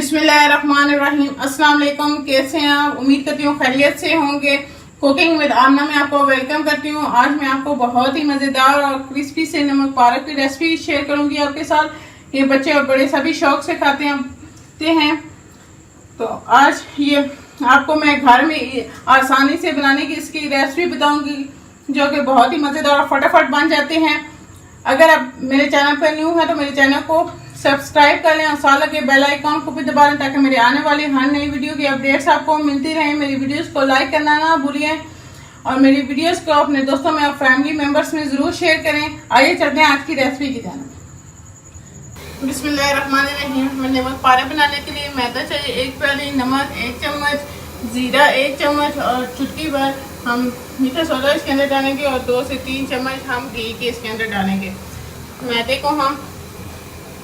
बिस्मिल्लाहिर्रहमानिर्रहीम। अस्सलाम वालेकुम। कैसे हैं आप? उम्मीद करती हूँ खैरियत से होंगे। कुकिंग विद आमना में आपको वेलकम करती हूँ। आज मैं आपको बहुत ही मज़ेदार और क्रिस्पी से नमक पालक की रेसिपी शेयर करूंगी आपके साथ। ये बच्चे और बड़े सभी शौक से खाते हैं। तो आज ये आपको मैं घर में आसानी से बनाने की इसकी रेसिपी बताऊंगी, जो कि बहुत ही मज़ेदार और फटाफट बन जाते हैं। अगर आप मेरे चैनल पर न्यू है तो मेरे चैनल को सब्सक्राइब कर लें और साथ लगे बेल आइकॉन को भी दबा लें, ताकि मेरे आने वाली हर नई वीडियो की अपडेट्स आपको मिलती रहें। मेरी वीडियोस को लाइक करना ना भूलिए और मेरी वीडियोस को अपने दोस्तों में और फैमिली मेंबर्स में ज़रूर शेयर करें। आइए चलते हैं आज की रेसिपी की जानब। बिस्मिल्लाहिर्रहमानिर्रहीम। हमें नमक पालक बनाने के लिए मैदा चाहिए 1 प्याली, नमक 1 चम्मच, जीरा 1 चम्मच और चुटकी भर हम मीठा सोडा इसके अंदर डालेंगे और 2 से 3 चम्मच हम घी के इसके अंदर डालेंगे। मैदे को हम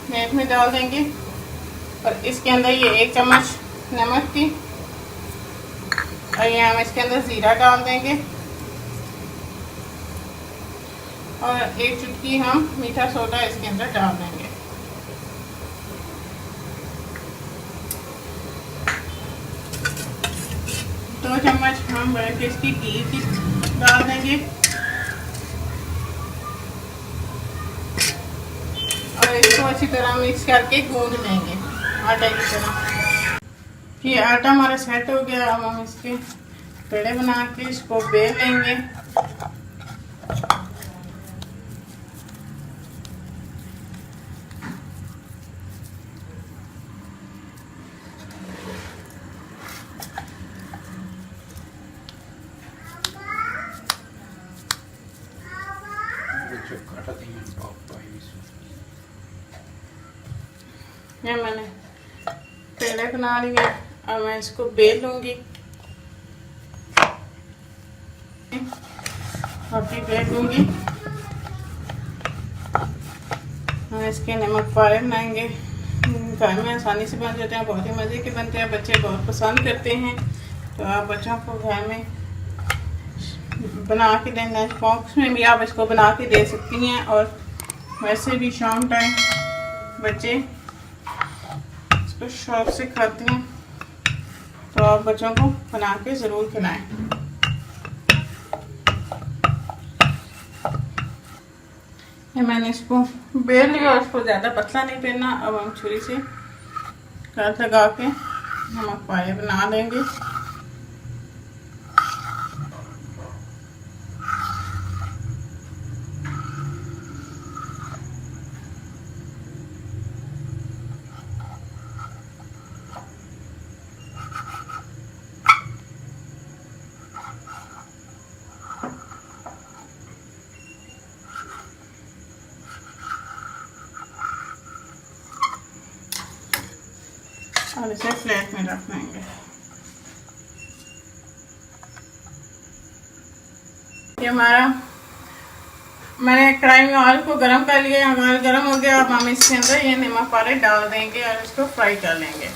मैद में डाल देंगे और इसके अंदर ये 1 चम्मच नमक की और ये हम इसके अंदर ज़ीरा डाल देंगे और 1 चुटकी हम मीठा सोडा इसके अंदर डाल देंगे। दो चम्मच हम बड़े टेस्टी घी की डाल देंगे और इसको अच्छी तरह मिक्स करके गूंद लेंगे आटे की तरह। ये आटा हमारा सेट हो गया। अब हम इसके पेड़े बना के इसको बेल लेंगे। ये मैंने पेड़े बना लिए। अब मैं इसको बेल लूंगी और फिर बेल लूंगी। हम इसके नमक पालक बनाएंगे। घर में आसानी से बन जाते हैं, बहुत ही मज़े के बनते हैं, बच्चे बहुत पसंद करते हैं। तो आप बच्चों को घर में बना के दें, लंच बॉक्स में भी आप इसको बना के दे सकती हैं। और वैसे भी शाम टाइम बच्चे इसको शौक से खाते हैं, तो आप बच्चों को बना के ज़रूर खिलाएं। ये मैंने इसको बेल लिया और इसको ज़्यादा पतला नहीं बेलना। अब हम छुरी से काट लगा के नमक पालक बना देंगे। और इसे प्लेट में रख देंगे। ये हमारा मैंने कढ़ाई में ऑयल को गरम कर लिया। ऑयल गरम हो गया। अब हम इसके अंदर ये नमक पालक डाल देंगे और इसको फ्राई कर लेंगे।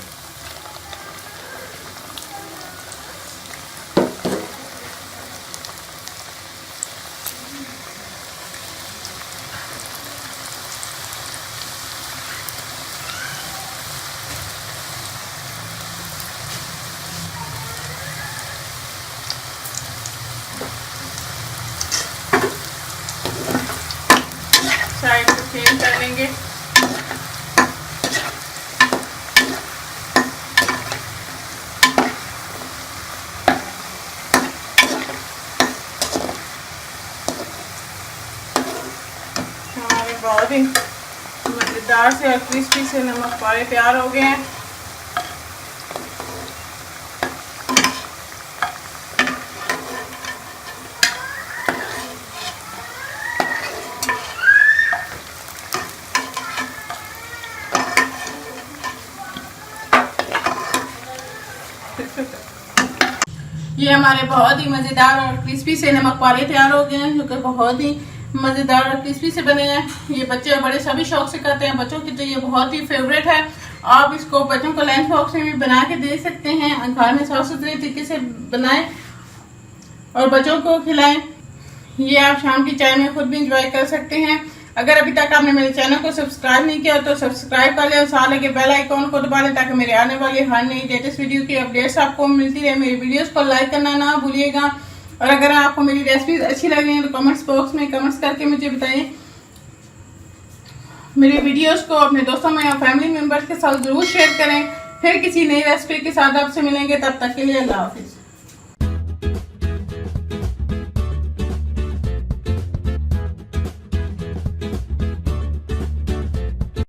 साइड को चेंज कर लेंगे। हमारे बहुत ही मज़ेदार से और क्रिस्पी से नमक पालक तैयार हो गए हैं। ये हमारे बहुत ही मज़ेदार और क्रिस्पी से नमक पालक तैयार हो गए हैं, जो कि बहुत ही मज़ेदार और क्रिस्पी से बने हैं। ये बच्चे और बड़े सभी शौक से खाते हैं। बच्चों की तो ये बहुत ही फेवरेट है। आप इसको बच्चों को लंच बॉक्स में भी बना के दे सकते हैं। घर में साफ सुथरे तरीके से बनाएं और बच्चों को खिलाएं। ये आप शाम की चाय में खुद भी इंजॉय कर सकते हैं। अगर अभी तक आपने मेरे चैनल को सब्सक्राइब नहीं किया तो सब्सक्राइब कर लें और साथ लगे बेल आइकॉन को दबा लें ताकि मेरे आने वाली हर नई लेटेस्ट वीडियो की अपडेट्स आपको मिलती रहे। मेरी वीडियोस को लाइक करना ना भूलिएगा और अगर आपको मेरी रेसिपीज अच्छी लग रही हैं तो कमेंट्स बॉक्स में कमेंट्स करके मुझे बताएं। मेरी वीडियोस को अपने दोस्तों में या फैमिली मेंबर्स के साथ जरूर शेयर करें। फिर किसी नई रेसिपी के साथ आपसे मिलेंगे, तब तक के लिए अल्लाह हाफिज।